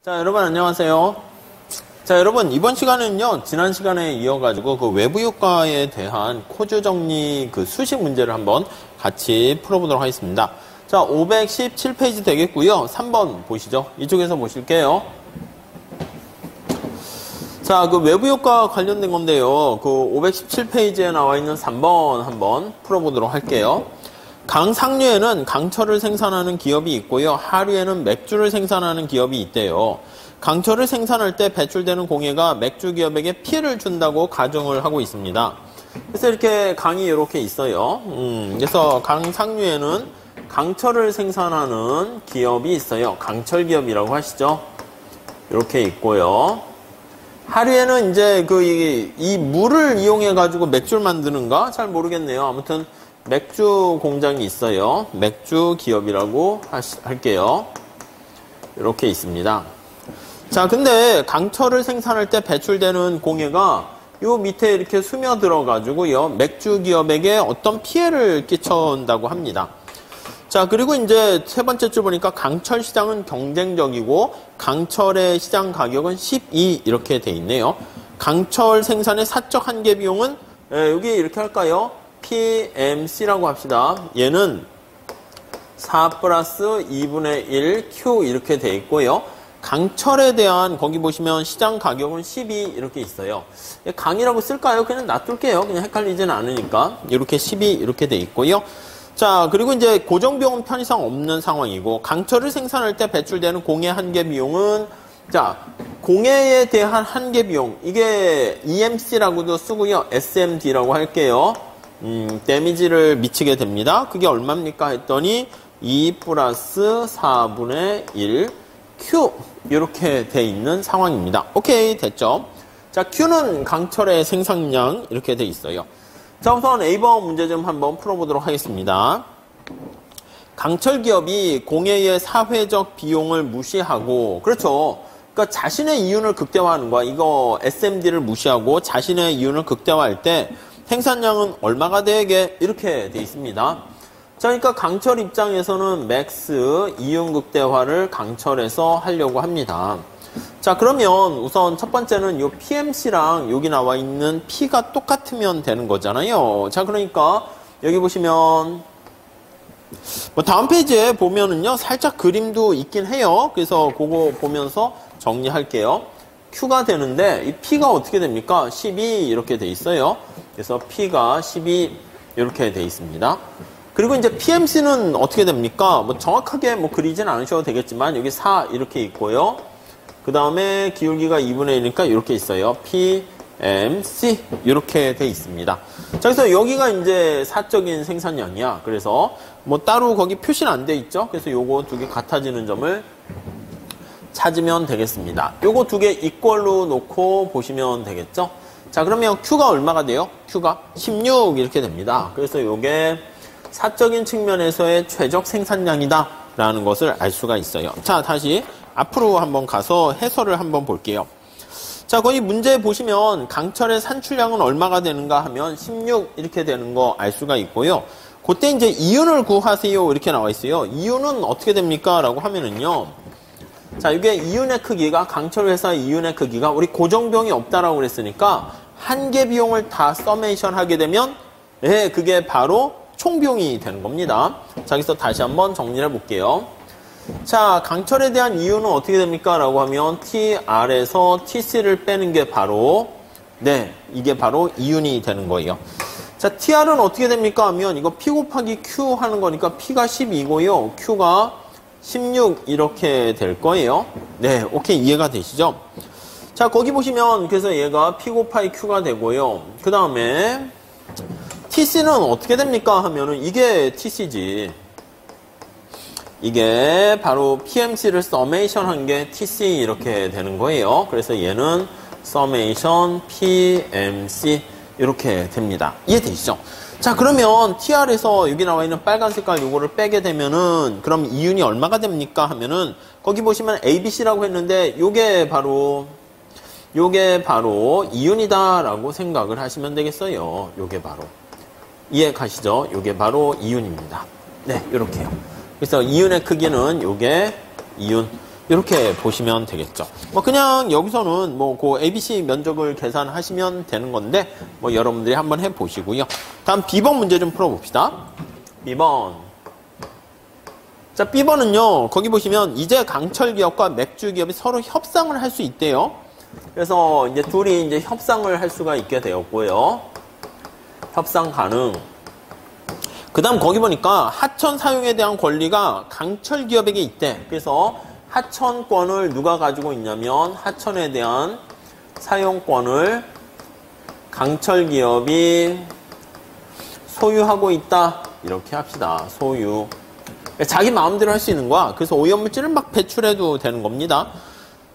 자, 여러분 안녕하세요. 자, 여러분 이번 시간은요, 지난 시간에 이어가지고 그 외부 효과에 대한 코드 정리 그 수식 문제를 한번 같이 풀어보도록 하겠습니다. 자, 517페이지 되겠고요. 3번 보시죠. 이쪽에서 보실게요. 자, 그 외부 효과 관련된 건데요. 그 517페이지에 나와 있는 3번 한번 풀어보도록 할게요. 강상류에는 강철을 생산하는 기업이 있고요. 하류에는 맥주를 생산하는 기업이 있대요. 강철을 생산할 때 배출되는 공해가 맥주 기업에게 피해를 준다고 가정을 하고 있습니다. 그래서 이렇게 강이 이렇게 있어요. 그래서 강상류에는 강철을 생산하는 기업이 있어요. 강철 기업이라고 하시죠. 이렇게 있고요. 하류에는 이제 이 물을 이용해 가지고 맥주를 만드는가? 잘 모르겠네요. 아무튼 맥주 공장이 있어요. 맥주 기업이라고 할게요. 이렇게 있습니다. 자, 근데 강철을 생산할 때 배출되는 공해가 요 밑에 이렇게 스며들어 가지고요. 맥주 기업에게 어떤 피해를 끼쳐온다고 합니다. 자, 그리고 이제 세 번째 줄 보니까 강철 시장은 경쟁적이고 강철의 시장 가격은 12 이렇게 돼 있네요. 강철 생산의 사적 한계 비용은 여기 이렇게 할까요? PMC라고 합시다. 얘는 4 플러스 2분의 1 Q 이렇게 돼 있고요. 강철에 대한 거기 보시면 시장 가격은 12 이렇게 있어요. 강이라고 쓸까요? 그냥 놔둘게요. 그냥 헷갈리지는 않으니까. 이렇게 12 이렇게 돼 있고요. 자, 그리고 이제 고정비용은 편의상 없는 상황이고 강철을 생산할 때 배출되는 공해 한계 비용은 자, 공해에 대한 한계 비용 이게 EMC라고도 쓰고요. SMD라고 할게요. 데미지를 미치게 됩니다. 그게 얼마입니까? 했더니 2 플러스 4분의 1 Q 이렇게 돼 있는 상황입니다. 오케이, 됐죠? 자, Q는 강철의 생산량 이렇게 돼 있어요. 자, 우선 A번 문제 좀 한번 풀어보도록 하겠습니다. 강철 기업이 공해의 사회적 비용을 무시하고 그렇죠. 그러니까 자신의 이윤을 극대화하는 거야. 이거 SMD를 무시하고 자신의 이윤을 극대화할 때 생산량은 얼마가 되게 이렇게 돼 있습니다. 자, 그러니까 강철 입장에서는 맥스 이윤 극대화를 강철에서 하려고 합니다. 자, 그러면 우선 첫 번째는 요 PMC랑 여기 나와 있는 P가 똑같으면 되는 거잖아요. 자, 그러니까 여기 보시면 뭐 다음 페이지에 보면은요 살짝 그림도 있긴 해요. 그래서 그거 보면서 정리할게요. Q가 되는데 이 P가 어떻게 됩니까? 12 이렇게 돼 있어요. 그래서 P가 12 이렇게 돼 있습니다. 그리고 이제 PMC는 어떻게 됩니까? 뭐 정확하게 뭐 그리진 않으셔도 되겠지만 여기 4 이렇게 있고요. 그 다음에 기울기가 2분의 1이니까 이렇게 있어요. PMC 이렇게 돼 있습니다. 자, 그래서 여기가 이제 사적인 생산량이야. 그래서 뭐 따로 거기 표시는 안 돼 있죠. 그래서 요거 두 개 같아지는 점을 찾으면 되겠습니다. 요거 두 개 이꼴로 놓고 보시면 되겠죠. 자, 그러면 Q가 얼마가 돼요? Q가 16 이렇게 됩니다. 그래서 요게 사적인 측면에서의 최적 생산량이다 라는 것을 알 수가 있어요. 자, 다시 앞으로 한번 가서 해설을 한번 볼게요. 자, 거기 문제 보시면 강철의 산출량은 얼마가 되는가 하면 16 이렇게 되는 거 알 수가 있고요. 그때 이제 이윤을 구하세요 이렇게 나와 있어요. 이윤은 어떻게 됩니까? 라고 하면은요. 자, 이게 이윤의 크기가 강철 회사의 이윤의 크기가 우리 고정비용이 없다라고 그랬으니까 한계 비용을 다 서메이션 하게 되면 그게 바로 총비용이 되는 겁니다. 자, 여기서 다시 한번 정리를 해볼게요. 자, 강철에 대한 이윤은 어떻게 됩니까? 라고 하면 TR에서 TC를 빼는 게 바로 이게 바로 이윤이 되는 거예요. 자, TR은 어떻게 됩니까? 하면 이거 P 곱하기 Q 하는 거니까 P가 12고요. Q가 16 이렇게 될 거예요. 네, 오케이, 이해가 되시죠? 자, 거기 보시면 그래서 얘가 P 곱하기 Q가 되고요. 그 다음에 TC는 어떻게 됩니까? 하면은 이게 TC지. 이게 바로 PMC를 서메이션 한 게 TC 이렇게 되는 거예요. 그래서 얘는 서메이션 PMC 이렇게 됩니다. 이해되시죠? 자, 그러면 TR에서 여기 나와 있는 빨간 색깔 요거를 빼게 되면은 그럼 이윤이 얼마가 됩니까? 하면은 거기 보시면 ABC라고 했는데 요게 바로 이윤이다 라고 생각을 하시면 되겠어요. 요게 바로 이해 가시죠? 요게 바로 이윤입니다. 네, 요렇게요. 그래서 이윤의 크기는 요게 이윤 이렇게 보시면 되겠죠. 뭐 그냥 여기서는 뭐 그 ABC 면적을 계산하시면 되는 건데 뭐 여러분들이 한번 해보시고요. 다음 B번 문제 좀 풀어봅시다. B번. 자, B번은요, 거기 보시면 이제 강철 기업과 맥주 기업이 서로 협상을 할 수 있대요. 그래서 이제 둘이 이제 협상을 할 수가 있게 되었고요. 협상 가능. 그 다음 거기 보니까 하천 사용에 대한 권리가 강철 기업에게 있대. 그래서 하천권을 누가 가지고 있냐면 하천에 대한 사용권을 강철 기업이 소유하고 있다. 이렇게 합시다. 소유. 자기 마음대로 할 수 있는 거야. 그래서 오염물질을 막 배출해도 되는 겁니다.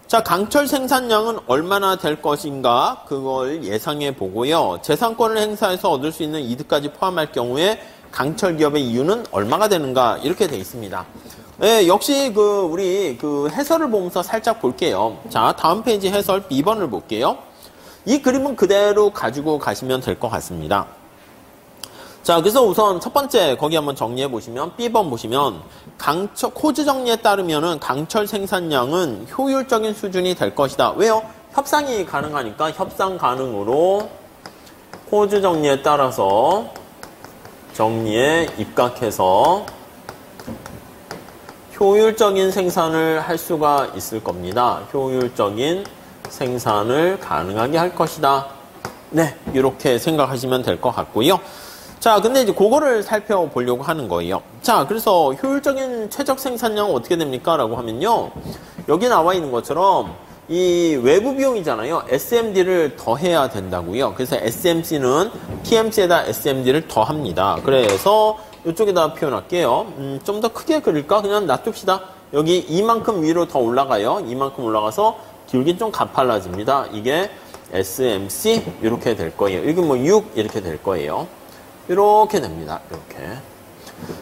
자, 강철 생산량은 얼마나 될 것인가 그걸 예상해 보고요. 재산권을 행사해서 얻을 수 있는 이득까지 포함할 경우에 강철 기업의 이유는 얼마가 되는가 이렇게 돼 있습니다. 네, 역시 우리 해설을 보면서 살짝 볼게요. 자, 다음 페이지 해설 B번을 볼게요. 이 그림은 그대로 가지고 가시면 될 것 같습니다. 자, 그래서 우선 첫 번째 거기 한번 정리해 보시면 B번 보시면 코즈 정리에 따르면은 강철 생산량은 효율적인 수준이 될 것이다. 왜요? 협상이 가능하니까 협상 가능으로 코즈 정리에 따라서 정리에 입각해서 효율적인 생산을 할 수가 있을 겁니다. 효율적인 생산을 가능하게 할 것이다. 네, 이렇게 생각하시면 될 것 같고요. 자, 근데 이제 그거를 살펴보려고 하는 거예요. 자, 그래서 효율적인 최적 생산량은 어떻게 됩니까? 라고 하면요. 여기 나와 있는 것처럼 이 외부 비용이잖아요. SMD를 더해야 된다고요. 그래서 SMC는 PMC에다 SMD를 더합니다. 그래서 이쪽에다 표현할게요. 좀 더 크게 그릴까? 그냥 놔둡시다. 여기 이만큼 위로 더 올라가요. 이만큼 올라가서 기울기 좀 가팔라집니다. 이게 SMC 이렇게 될 거예요. 여기 뭐 6 이렇게 될 거예요. 이렇게 됩니다. 이렇게.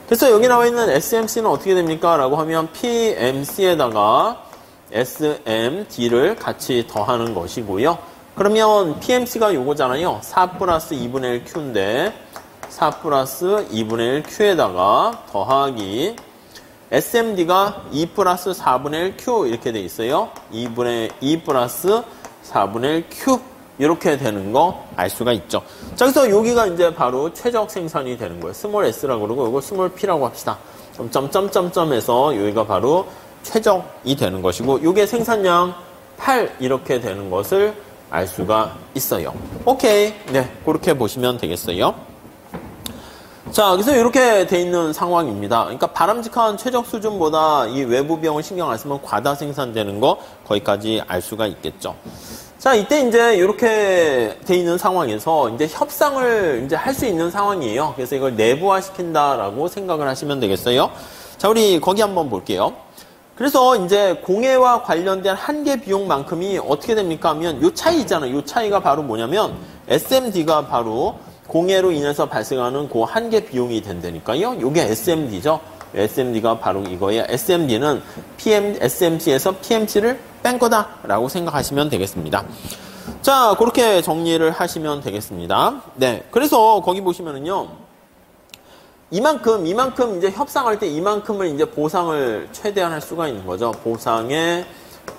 그래서 여기 나와 있는 SMC는 어떻게 됩니까? 라고 하면 PMC에다가 SMD를 같이 더하는 것이고요. 그러면 PMC가 요거잖아요. 4 플러스 2분의 1 Q인데 4 플러스 2분의 1 Q에다가 더하기 SMD가 2 플러스 4분의 1 Q 이렇게 돼 있어요. 2 플러스 4분의 1 Q 이렇게 되는 거 알 수가 있죠. 자, 그래서 여기가 이제 바로 최적 생산이 되는 거예요. 스몰 s라고 그러고 이거 스몰 p라고 합시다. 점점점점점에서 여기가 바로 최적이 되는 것이고 이게 생산량 8 이렇게 되는 것을 알 수가 있어요. 오케이. 네, 그렇게 보시면 되겠어요. 자, 그래서 이렇게 돼 있는 상황입니다. 그러니까 바람직한 최적 수준보다 이 외부 비용을 신경 안 쓰면 과다 생산되는 거 거기까지 알 수가 있겠죠. 자, 이때 이제 이렇게 돼 있는 상황에서 이제 협상을 이제 할 수 있는 상황이에요. 그래서 이걸 내부화 시킨다라고 생각을 하시면 되겠어요. 자, 우리 거기 한번 볼게요. 그래서 이제 공해와 관련된 한계 비용만큼이 어떻게 됩니까 하면 요 차이 있잖아요. 요 차이가 바로 뭐냐면 SMD가 바로 공해로 인해서 발생하는 그 한계 비용이 된다니까요. 요게 SMD죠. SMD가 바로 이거예요. SMD는 SMC에서 PMC를 뺀 거다라고 생각하시면 되겠습니다. 자, 그렇게 정리를 하시면 되겠습니다. 네. 그래서 거기 보시면은요. 이만큼 이제 협상할 때 이만큼을 이제 보상을 최대한 할 수가 있는 거죠. 보상의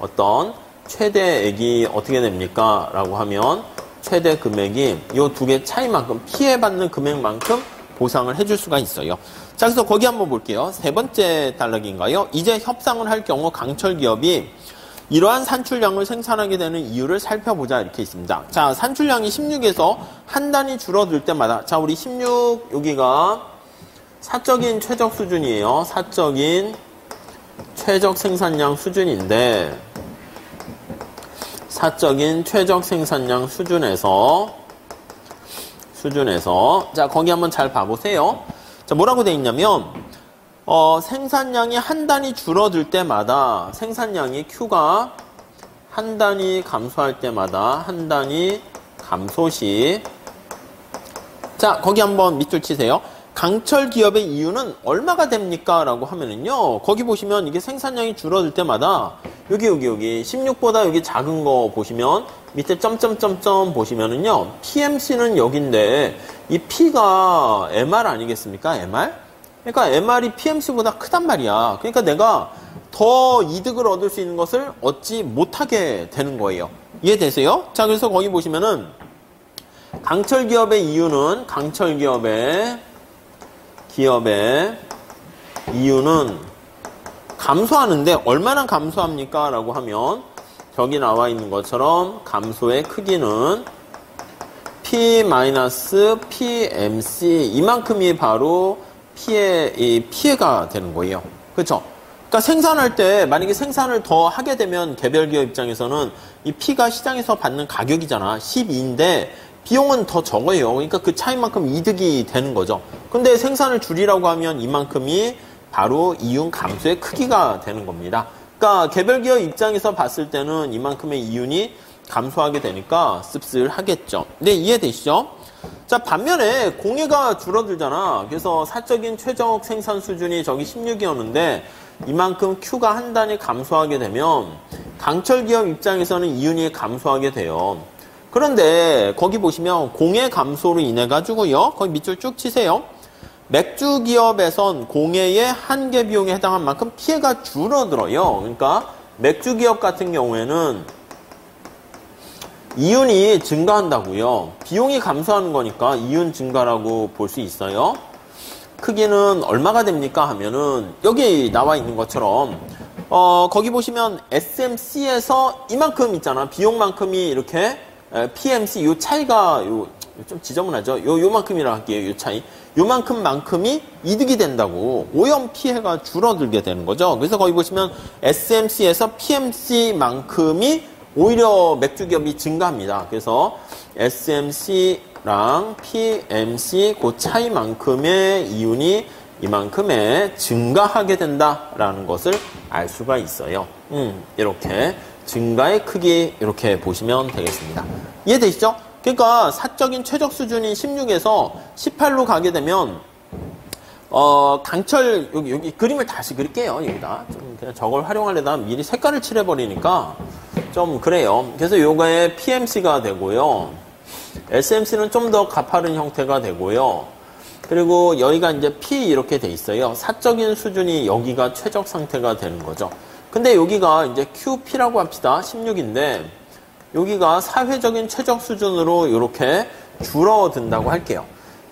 어떤 최대액이 어떻게 됩니까? 라고 하면 최대 금액이 이 두 개 차이만큼 피해받는 금액만큼 보상을 해줄 수가 있어요. 자, 그래서 거기 한번 볼게요. 세 번째 단락인가요? 이제 협상을 할 경우 강철 기업이 이러한 산출량을 생산하게 되는 이유를 살펴보자 이렇게 있습니다. 자, 산출량이 16에서 한 단위 줄어들 때마다 자, 우리 16 여기가 사적인 최적 수준이에요. 사적인 최적 생산량 수준인데 사적인 최적 생산량 수준에서 자, 거기 한번 잘 봐보세요. 자, 뭐라고 돼 있냐면 생산량이 한 단위 줄어들 때마다 생산량이 Q가 한 단위 감소할 때마다 한 단위 감소 시 자, 거기 한번 밑줄 치세요. 강철 기업의 이유는 얼마가 됩니까? 라고 하면은요, 거기 보시면 이게 생산량이 줄어들 때마다 여기 16보다 여기 작은 거 보시면 밑에 점점점점 보시면은요, PMC는 여기인데 이 P가 MR 아니겠습니까? MR? 그러니까 MR이 PMC보다 크단 말이야. 그러니까 내가 더 이득을 얻을 수 있는 것을 얻지 못하게 되는 거예요. 이해되세요? 자, 그래서 거기 보시면은 강철 기업의 이윤은 기업의 이윤은 감소하는데 얼마나 감소합니까? 라고 하면 저기 나와 있는 것처럼 감소의 크기는 P-PMC 이만큼이 바로 피해가 되는 거예요. 그렇죠? 그러니까 생산할 때 만약에 생산을 더 하게 되면 개별 기업 입장에서는 이 P가 시장에서 받는 가격이잖아. 12인데 비용은 더 적어요. 그러니까 그 차이만큼 이득이 되는 거죠. 근데 생산을 줄이라고 하면 이만큼이 바로 이윤 감소의 크기가 되는 겁니다. 그러니까 개별 기업 입장에서 봤을 때는 이만큼의 이윤이 감소하게 되니까 씁쓸하겠죠. 네, 이해되시죠? 자, 반면에 공해가 줄어들잖아. 그래서 사적인 최적 생산 수준이 저기 16이었는데 이만큼 Q가 한 단위 감소하게 되면 강철 기업 입장에서는 이윤이 감소하게 돼요. 그런데 거기 보시면 공해 감소로 인해 가지고요. 거기 밑줄 쭉 치세요. 맥주 기업에선 공해의 한계 비용에 해당한 만큼 피해가 줄어들어요. 그러니까 맥주 기업 같은 경우에는 이윤이 증가한다고요. 비용이 감소하는 거니까 이윤 증가라고 볼 수 있어요. 크기는 얼마가 됩니까? 하면은 여기 나와 있는 것처럼 거기 보시면 SMC에서 이만큼 있잖아. 비용만큼이 이렇게 PMC 요 차이가 좀 지저분하죠. 요만큼이라 할게요. 요 차이. 요만큼만큼이 이득이 된다고 오염 피해가 줄어들게 되는 거죠. 그래서 거기 보시면 SMC에서 PMC만큼이 오히려 맥주 기업이 증가합니다. 그래서 SMC랑 PMC 그 차이만큼의 이윤이 이만큼의 증가하게 된다라는 것을 알 수가 있어요. 이렇게 증가의 크기 이렇게 보시면 되겠습니다. 이해되시죠? 그러니까 사적인 최적 수준인 16에서 18로 가게 되면 강철 여기 그림을 다시 그릴게요. 여기다 좀 그냥 저걸 활용하려다 미리 색깔을 칠해버리니까 좀 그래요. 그래서 요거에 PMC가 되고요. SMC는 좀 더 가파른 형태가 되고요. 그리고 여기가 이제 P 이렇게 돼 있어요. 사적인 수준이 여기가 최적 상태가 되는 거죠. 근데 여기가 이제 QP라고 합시다. 16인데 여기가 사회적인 최적 수준으로 이렇게 줄어든다고 할게요.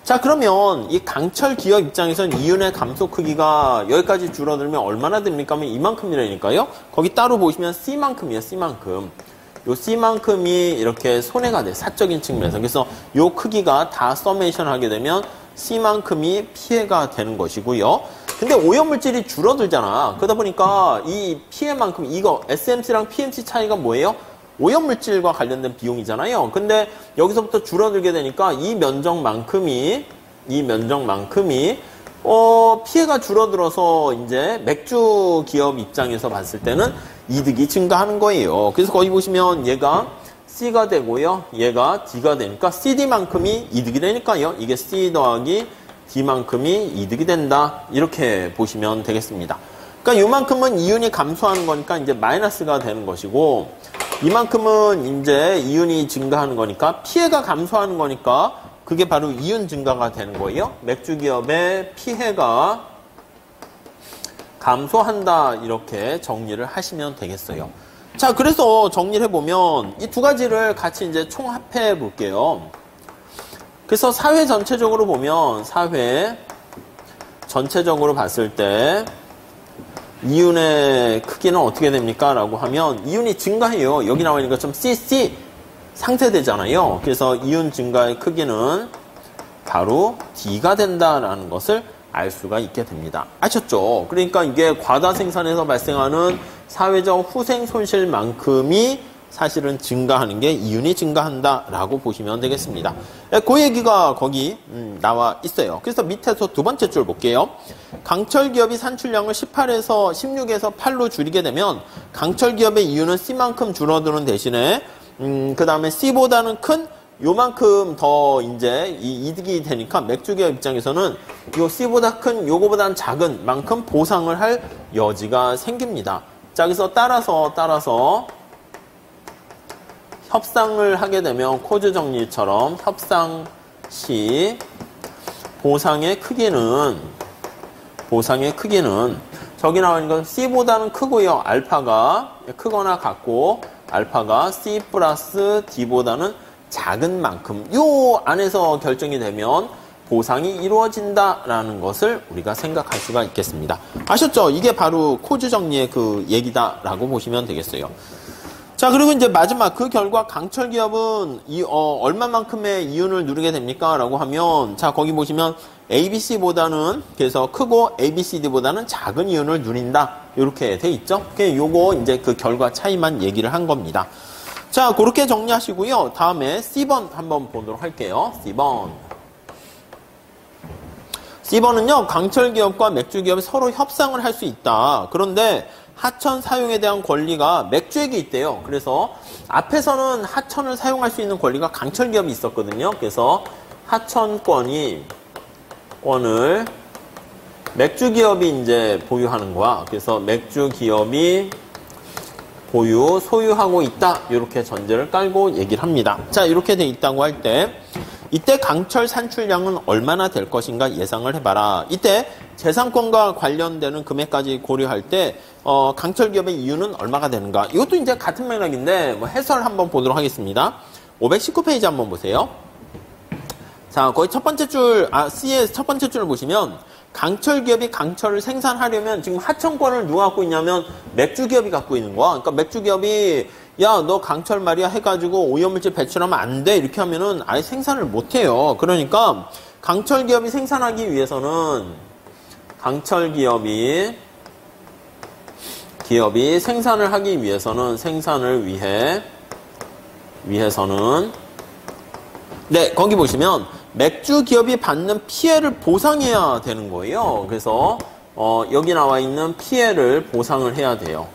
자, 그러면 이 강철 기업 입장에서는 이윤의 감소 크기가 여기까지 줄어들면 얼마나 됩니까? 하면 이만큼이라니까요. 거기 따로 보시면 C만큼이에요. C만큼. 요 C만큼이 이렇게 손해가 돼. 사적인 측면에서. 그래서 요 크기가 다 서메이션 하게 되면 C만큼이 피해가 되는 것이고요. 근데 오염물질이 줄어들잖아. 그러다 보니까 이 피해만큼 이거 SMC랑 PMC 차이가 뭐예요? 오염물질과 관련된 비용이잖아요. 근데 여기서부터 줄어들게 되니까 이 면적만큼이 피해가 줄어들어서 이제 맥주 기업 입장에서 봤을 때는 이득이 증가하는 거예요. 그래서 거기 보시면 얘가 C가 되고요. 얘가 D가 되니까 CD만큼이 이득이 되니까요. 이게 C 더하기 D만큼이 이득이 된다. 이렇게 보시면 되겠습니다. 그러니까 이만큼은 이윤이 감소하는 거니까 이제 마이너스가 되는 것이고 이만큼은 이제 이윤이 증가하는 거니까 피해가 감소하는 거니까 그게 바로 이윤 증가가 되는 거예요. 맥주 기업의 피해가 감소한다 이렇게 정리를 하시면 되겠어요. 자, 그래서 정리를 해보면 이 두 가지를 같이 이제 총합해 볼게요. 그래서 사회 전체적으로 보면 사회 전체적으로 봤을 때 이윤의 크기는 어떻게 됩니까? 라고 하면 이윤이 증가해요. 여기 나와 있는 것처럼 CC 상쇄되잖아요. 그래서 이윤 증가의 크기는 바로 D가 된다라는 것을 알 수가 있게 됩니다. 아셨죠? 그러니까 이게 과다 생산에서 발생하는 사회적 후생 손실만큼이 사실은 증가하는 게 이윤이 증가한다라고 보시면 되겠습니다. 그 얘기가 거기 나와 있어요. 그래서 밑에서 두 번째 줄 볼게요. 강철 기업이 산출량을 16에서 8로 줄이게 되면 강철 기업의 이윤은 C만큼 줄어드는 대신에 그 다음에 C보다는 큰 요만큼 더 이제 이득이 되니까 맥주 기업 입장에서는 요 C보다 큰 요거보다는 작은 만큼 보상을 할 여지가 생깁니다. 자, 그래서 따라서 협상을 하게 되면 코즈 정리처럼 협상 시 보상의 크기는 저기 나와 있는 건 C보다는 크고요. 알파가 크거나 같고 알파가 C 플러스 D보다는 작은 만큼 요 안에서 결정이 되면 보상이 이루어진다라는 것을 우리가 생각할 수가 있겠습니다. 아셨죠? 이게 바로 코즈 정리의 그 얘기다라고 보시면 되겠어요. 자, 그리고 이제 마지막 그 결과 강철 기업은 얼마만큼의 이윤을 누리게 됩니까? 라고 하면 자, 거기 보시면 ABC보다는 그래서 크고 ABCD보다는 작은 이윤을 누린다. 이렇게 돼 있죠? 요거 이제 그 결과 차이만 얘기를 한 겁니다. 자, 그렇게 정리하시고요. 다음에 C번 한번 보도록 할게요. C번은요, 강철 기업과 맥주 기업이 서로 협상을 할 수 있다. 그런데 하천 사용에 대한 권리가 맥주에게 있대요. 그래서 앞에서는 하천을 사용할 수 있는 권리가 강철 기업이 있었거든요. 그래서 하천권을 맥주 기업이 이제 보유하는 거야. 그래서 맥주 기업이 소유하고 있다. 이렇게 전제를 깔고 얘기를 합니다. 자, 이렇게 돼 있다고 할 때 이때 강철 산출량은 얼마나 될 것인가 예상을 해봐라. 이때 재산권과 관련되는 금액까지 고려할 때 강철 기업의 이윤은 얼마가 되는가. 이것도 이제 같은 맥락인데 해설 한번 보도록 하겠습니다. 519페이지 한번 보세요. 자, 거기 첫 번째 줄, C의 첫 번째 줄을 보시면 강철 기업이 강철을 생산하려면 지금 하천권을 누가 갖고 있냐면 맥주 기업이 갖고 있는 거야. 그러니까 맥주 기업이 야, 너 강철 말이야 해가지고 오염물질 배출하면 안 돼. 이렇게 하면은 아예 생산을 못 해요. 그러니까 강철 기업이 생산하기 위해서는 강철 기업이 생산을 하기 위해서는 네, 거기 보시면 맥주 기업이 받는 피해를 보상해야 되는 거예요. 그래서 여기 나와 있는 피해를 보상을 해야 돼요.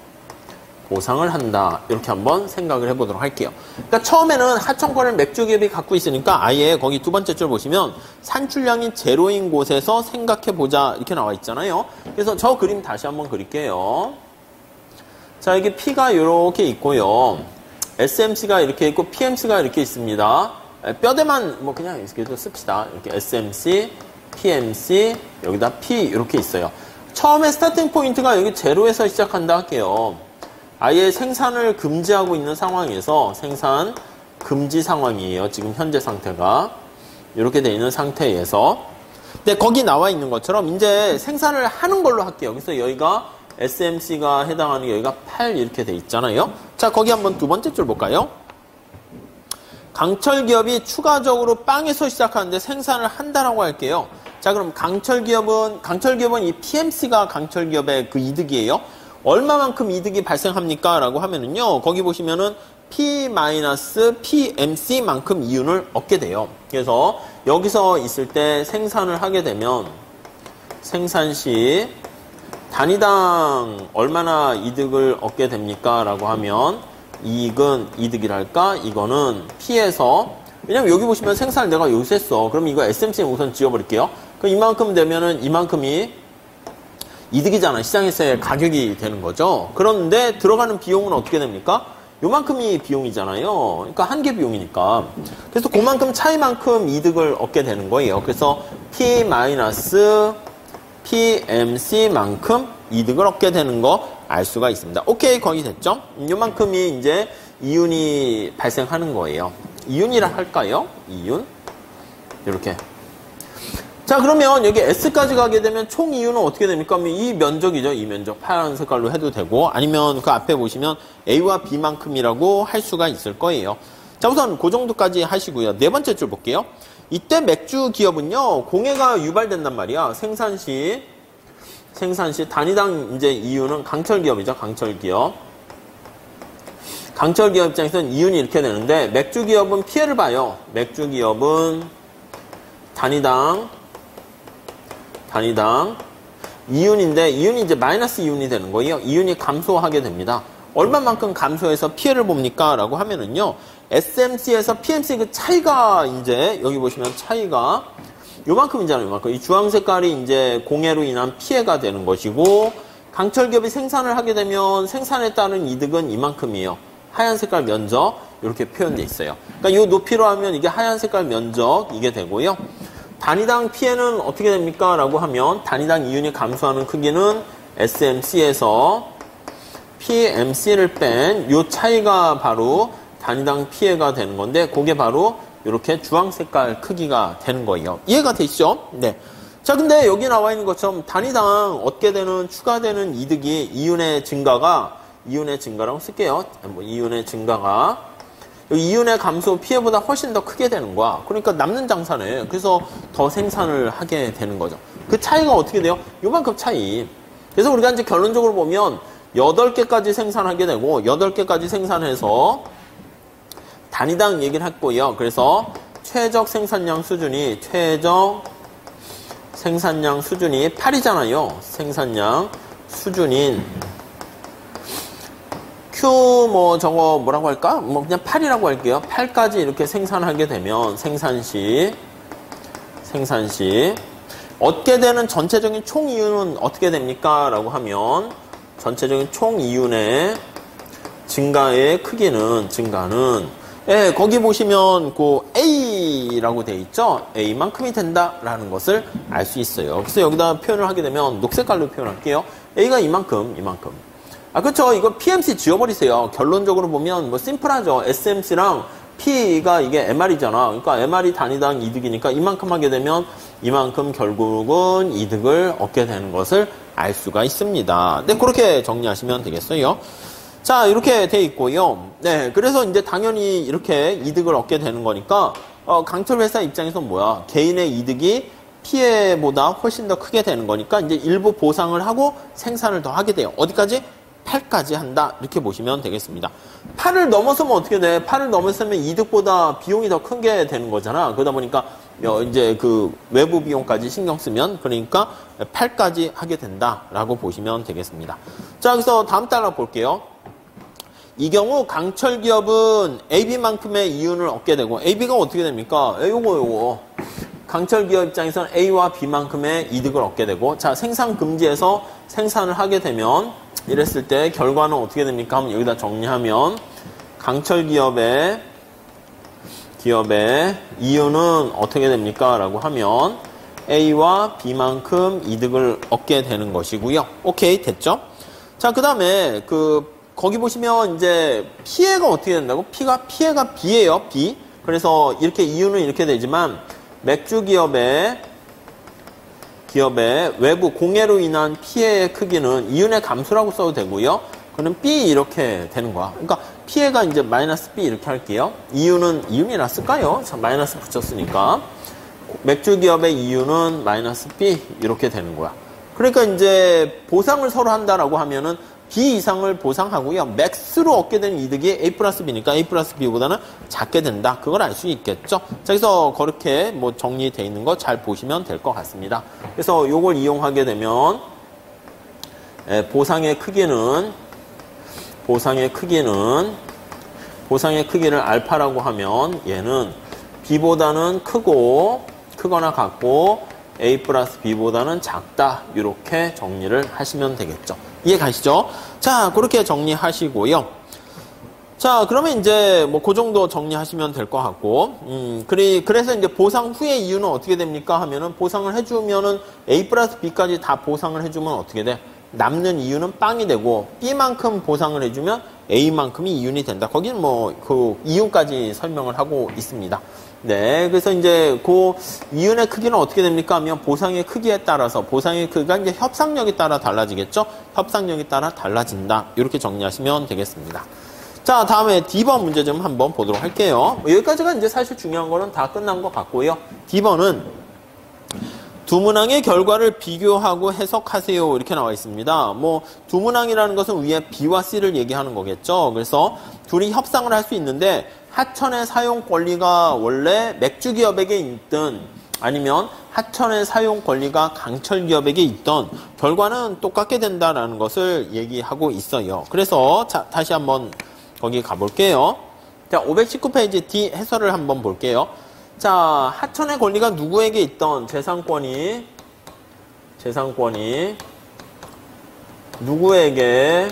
보상을 한다. 이렇게 한번 생각을 해보도록 할게요. 그러니까 처음에는 하천권을 맥주 기업이 갖고 있으니까 아예 거기 두 번째 줄 보시면 산출량이 제로인 곳에서 생각해보자. 이렇게 나와 있잖아요. 그래서 저 그림 다시 한번 그릴게요. 자, 여기 P가 이렇게 있고요. SMC가 이렇게 있고 PMC가 이렇게 있습니다. 뼈대만 뭐 그냥 이렇게 씁시다. 이렇게 SMC, PMC, 여기다 P 이렇게 있어요. 처음에 스타팅 포인트가 여기 제로에서 시작한다 할게요. 아예 생산을 금지하고 있는 상황에서 생산 금지 상황이에요. 지금 현재 상태가 이렇게 돼 있는 상태에서 근데 거기 나와 있는 것처럼 이제 생산을 하는 걸로 할게요. 그래서 여기가 SMC가 해당하는 여기가 8 이렇게 돼 있잖아요. 자, 거기 한번 두 번째 줄 볼까요? 강철 기업이 추가적으로 빵에서 시작하는데 생산을 한다라고 할게요. 자, 그럼 강철 기업은 이 PMC가 강철 기업의 그 이득이에요. 얼마만큼 이득이 발생합니까? 라고 하면은요, 거기 보시면은 P-PMC만큼 이윤을 얻게 돼요. 그래서 여기서 있을 때 생산을 하게 되면 생산 시 단위당 얼마나 이득을 얻게 됩니까? 라고 하면 이득이랄까? 이거는 P에서 왜냐면 여기 보시면 생산을 내가 여기서 했어. 그럼 이거 SMC 우선 지워버릴게요. 그럼 이만큼 되면은 이만큼이 이득이잖아. 시장에서의 가격이 되는 거죠. 그런데 들어가는 비용은 어떻게 됩니까? 요만큼이 비용이잖아요. 그러니까 한계 비용이니까. 그래서 그만큼 차이만큼 이득을 얻게 되는 거예요. 그래서 P-PMC만큼 이득을 얻게 되는 거 알 수가 있습니다. 오케이, 거기 됐죠? 요만큼이 이제 이윤이 발생하는 거예요. 이윤이라 할까요? 이윤? 이렇게. 자, 그러면 여기 S까지 가게 되면 총 이윤은 어떻게 됩니까? 이 면적이죠. 이 면적. 파란 색깔로 해도 되고, 아니면 그 앞에 보시면 A와 B만큼이라고 할 수가 있을 거예요. 자, 우선 그 정도까지 하시고요. 네 번째 줄 볼게요. 이때 맥주 기업은요, 공해가 유발된단 말이야. 생산 시 단위당 이제 이윤은 강철 기업이죠. 강철 기업. 강철 기업 입장에서는 이윤이 이렇게 되는데, 맥주 기업은 피해를 봐요. 맥주 기업은 단위당 이윤인데 이윤이 이제 마이너스 이윤이 되는 거예요. 이윤이 감소하게 됩니다. 얼마만큼 감소해서 피해를 봅니까? 라고 하면은요. SMC에서 PMC 그 차이가 이제 여기 보시면 차이가 요만큼이잖아요. 요만큼. 이 주황 색깔이 이제 공해로 인한 피해가 되는 것이고 강철 기업이 생산을 하게 되면 생산에 따른 이득은 이만큼이에요. 하얀 색깔 면적 이렇게 표현되어 있어요. 그러니까 이 높이로 하면 이게 하얀 색깔 면적 이게 되고요. 단위당 피해는 어떻게 됩니까? 라고 하면 단위당 이윤이 감소하는 크기는 SMC에서 PMC를 뺀 요 차이가 바로 단위당 피해가 되는 건데 그게 바로 이렇게 주황 색깔 크기가 되는 거예요. 이해가 되시죠? 네. 자, 근데 여기 나와 있는 것처럼 단위당 얻게 되는 추가되는 이득이 이윤의 증가라고 쓸게요. 뭐 이윤의 증가가 이윤의 감소 피해보다 훨씬 더 크게 되는 거야. 그러니까 남는 장사네. 그래서 더 생산을 하게 되는 거죠. 그 차이가 어떻게 돼요? 요만큼 차이. 그래서 우리가 이제 결론적으로 보면 8개까지 생산하게 되고 8개까지 생산해서 단위당 얘기를 했고요. 그래서 최적 생산량 수준이 8이잖아요. 생산량 수준인 Q 저거 뭐라고 할까? 그냥 8이라고 할게요. 8까지 이렇게 생산하게 되면 생산 시 얻게 되는 전체적인 총 이윤은 어떻게 됩니까? 라고 하면 전체적인 총 이윤의 증가는 예, 거기 보시면 그 A라고 돼 있죠? A만큼이 된다라는 것을 알 수 있어요. 그래서 여기다 표현을 하게 되면 녹색깔로 표현할게요. A가 이만큼. 그렇죠. 이거 PMC 지워버리세요. 결론적으로 보면 심플하죠. SMC랑 P가 이게 MR이잖아. 그러니까 MR이 단위당 이득이니까 이만큼 하게 되면 이만큼 결국은 이득을 얻게 되는 것을 알 수가 있습니다. 네, 그렇게 정리하시면 되겠어요. 자, 이렇게 돼 있고요. 네, 그래서 이제 당연히 이렇게 이득을 얻게 되는 거니까 강철 회사 입장에서 뭐야? 개인의 이득이 피해보다 훨씬 더 크게 되는 거니까 이제 일부 보상을 하고 생산을 더 하게 돼요. 어디까지? 8까지 한다. 이렇게 보시면 되겠습니다. 8을 넘어서면 어떻게 돼? 8을 넘어서면 이득보다 비용이 더 큰 게 되는 거잖아. 그러다 보니까 이제 그 외부 비용까지 신경 쓰면 그러니까 8까지 하게 된다라고 보시면 되겠습니다. 자, 그래서 다음 달러 볼게요. 이 경우 강철 기업은 AB만큼의 이윤을 얻게 되고 AB가 어떻게 됩니까? 요거 강철 기업 입장에서는 A와 B만큼의 이득을 얻게 되고 자, 생산 금지에서 생산을 하게 되면 이랬을 때 결과는 어떻게 됩니까? 하면 여기다 정리하면 강철 기업의 이윤은 어떻게 됩니까? 라고 하면 A와 B만큼 이득을 얻게 되는 것이고요. 오케이, 됐죠? 자, 그 다음에 거기 보시면 이제 피해가 어떻게 된다고? 피해가 B예요, B. 그래서 이렇게 이윤은 이렇게 되지만 맥주 기업의 외부 공해로 인한 피해의 크기는 이윤의 감소라고 써도 되고요. 그럼 B 이렇게 되는 거야. 그러니까 피해가 이제 마이너스 B 이렇게 할게요. 이윤이라 쓸까요? 자, 마이너스 붙였으니까. 맥주 기업의 이윤은 마이너스 B 이렇게 되는 거야. 그러니까 이제 보상을 서로 한다라고 하면은 B 이상을 보상하고요. 맥스로 얻게 되는 이득이 A 플러스 B니까 A 플러스 B보다는 작게 된다. 그걸 알 수 있겠죠. 자, 그래서 그렇게 정리되어 있는 거 잘 보시면 될 것 같습니다. 그래서 이걸 이용하게 되면 보상의 크기를 알파라고 하면 얘는 B보다는 크거나 같고 A 플러스 B보다는 작다. 이렇게 정리를 하시면 되겠죠. 이해 가시죠? 자, 그렇게 정리하시고요. 자, 그러면 이제 그 정도 정리하시면 될 것 같고, 그래서 이제 보상 후의 이유는 어떻게 됩니까? 하면은 보상을 해주면은 A 플러스 B까지 다 보상을 해주면 어떻게 돼? 남는 이유는 빵이 되고, B만큼 보상을 해주면 A만큼이 이윤이 된다. 거기는 그 이윤까지 설명을 하고 있습니다. 네, 그래서 이제 그 이윤의 크기는 어떻게 됩니까? 하면 보상의 크기에 따라서 보상의 크기가 이제 협상력에 따라 달라지겠죠? 협상력에 따라 달라진다. 이렇게 정리하시면 되겠습니다. 자, 다음에 D번 문제 좀 한번 보도록 할게요. 여기까지가 이제 사실 중요한 거는 다 끝난 것 같고요. D번은 두 문항의 결과를 비교하고 해석하세요. 이렇게 나와 있습니다. 두 문항이라는 것은 위에 B와 C를 얘기하는 거겠죠. 그래서 둘이 협상을 할 수 있는데 하천의 사용 권리가 원래 맥주 기업에게 있든 아니면 하천의 사용 권리가 강철 기업에게 있던 결과는 똑같게 된다라는 것을 얘기하고 있어요. 그래서 자, 다시 한번 거기 가볼게요. 자, 519페이지 D 해설을 한번 볼게요. 자, 하천의 권리가 누구에게 있던 재산권이 누구에게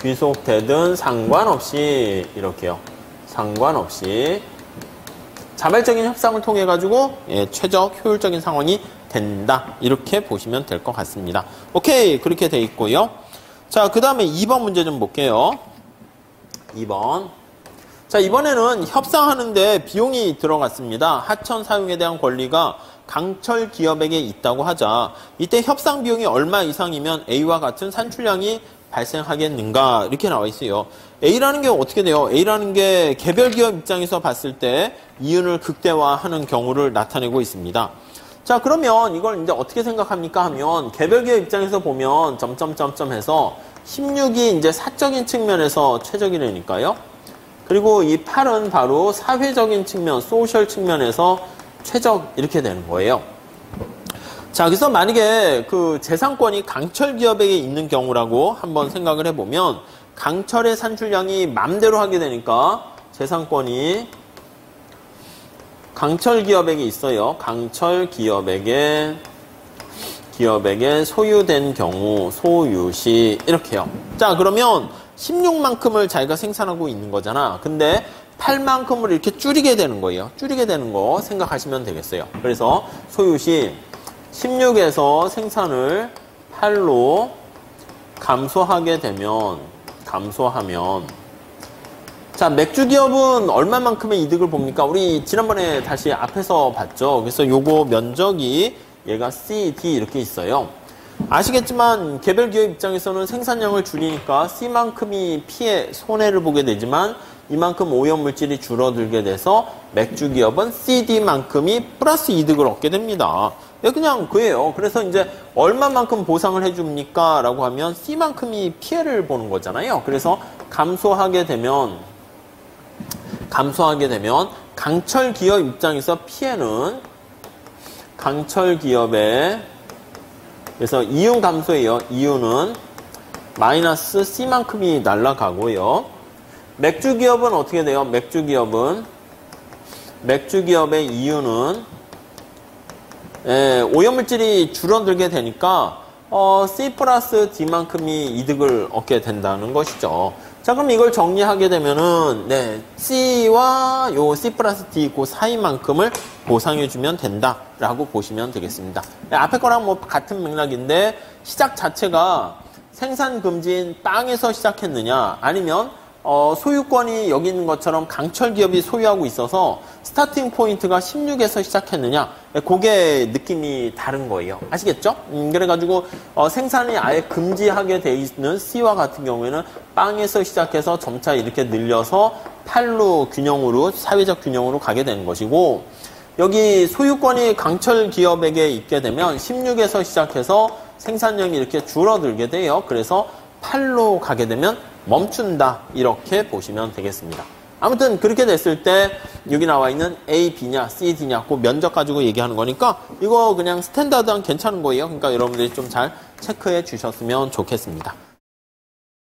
귀속되든 상관없이 이렇게요. 상관없이 자발적인 협상을 통해 가지고 최적 효율적인 상황이 된다. 이렇게 보시면 될 것 같습니다. 오케이. 그렇게 돼 있고요. 자, 그 다음에 2번 문제 좀 볼게요. 2번. 자, 이번에는 협상하는데 비용이 들어갔습니다. 하천 사용에 대한 권리가 강철 기업에게 있다고 하자. 이때 협상 비용이 얼마 이상이면 A와 같은 산출량이 발생하겠는가? 이렇게 나와 있어요. A라는 게 어떻게 돼요? A라는 게 개별 기업 입장에서 봤을 때 이윤을 극대화하는 경우를 나타내고 있습니다. 자, 그러면 이걸 이제 어떻게 생각합니까? 하면 개별 기업 입장에서 보면 점점점점 해서 16이 이제 사적인 측면에서 최적이라니까요. 그리고 이 8은 바로 사회적인 측면, 소셜 측면에서 최적 이렇게 되는 거예요. 자, 그래서 만약에 그 재산권이 강철 기업에게 있는 경우라고 한번 생각을 해보면 강철의 산출량이 맘대로 하게 되니까 재산권이 강철 기업에게 있어요. 강철 기업에게 소유된 경우, 소유시 이렇게요. 자, 그러면 16만큼을 자기가 생산하고 있는 거잖아. 근데 8만큼을 이렇게 줄이게 되는 거예요. 줄이게 되는 거 생각하시면 되겠어요. 그래서 소유시 16에서 생산을 8로 감소하면 자, 맥주 기업은 얼마만큼의 이득을 봅니까? 우리 지난번에 다시 앞에서 봤죠. 그래서 요거 면적이 얘가 C, D 이렇게 있어요. 아시겠지만 개별 기업 입장에서는 생산량을 줄이니까 C만큼이 손해를 보게 되지만 이만큼 오염물질이 줄어들게 돼서 맥주 기업은 CD만큼이 플러스 이득을 얻게 됩니다. 그냥 그예요. 그래서 이제 얼마만큼 보상을 해줍니까? 라고 하면 C만큼이 피해를 보는 거잖아요. 그래서 감소하게 되면 강철 기업 입장에서 피해는 강철 기업의 그래서 이윤 감소예요. 이윤은 마이너스 C만큼이 날아가고요. 맥주 기업은 어떻게 돼요? 맥주 기업의 이윤은 오염물질이 줄어들게 되니까 C 플러스 D만큼이 이득을 얻게 된다는 것이죠. 자, 그럼 이걸 정리하게 되면은 C와 요 C 플러스 D 그 사이만큼을 보상해주면 된다라고 보시면 되겠습니다. 앞에 거랑 뭐 같은 맥락인데 시작 자체가 생산 금지인 땅에서 시작했느냐 아니면 소유권이 여기 있는 것처럼 강철 기업이 소유하고 있어서 스타팅 포인트가 16에서 시작했느냐 그게 느낌이 다른 거예요. 아시겠죠? 그래가지고 생산이 아예 금지하게 돼 있는 C와 같은 경우에는 빵에서 시작해서 점차 이렇게 늘려서 8로 사회적 균형으로 가게 되는 것이고 여기 소유권이 강철 기업에게 있게 되면 16에서 시작해서 생산량이 이렇게 줄어들게 돼요. 그래서 8로 가게 되면 멈춘다 이렇게 보시면 되겠습니다. 아무튼 그렇게 됐을 때 여기 나와 있는 A, B냐 C, D냐 그 면적 가지고 얘기하는 거니까 이거 그냥 스탠다드한 괜찮은 거예요. 그러니까 여러분들이 좀 잘 체크해 주셨으면 좋겠습니다.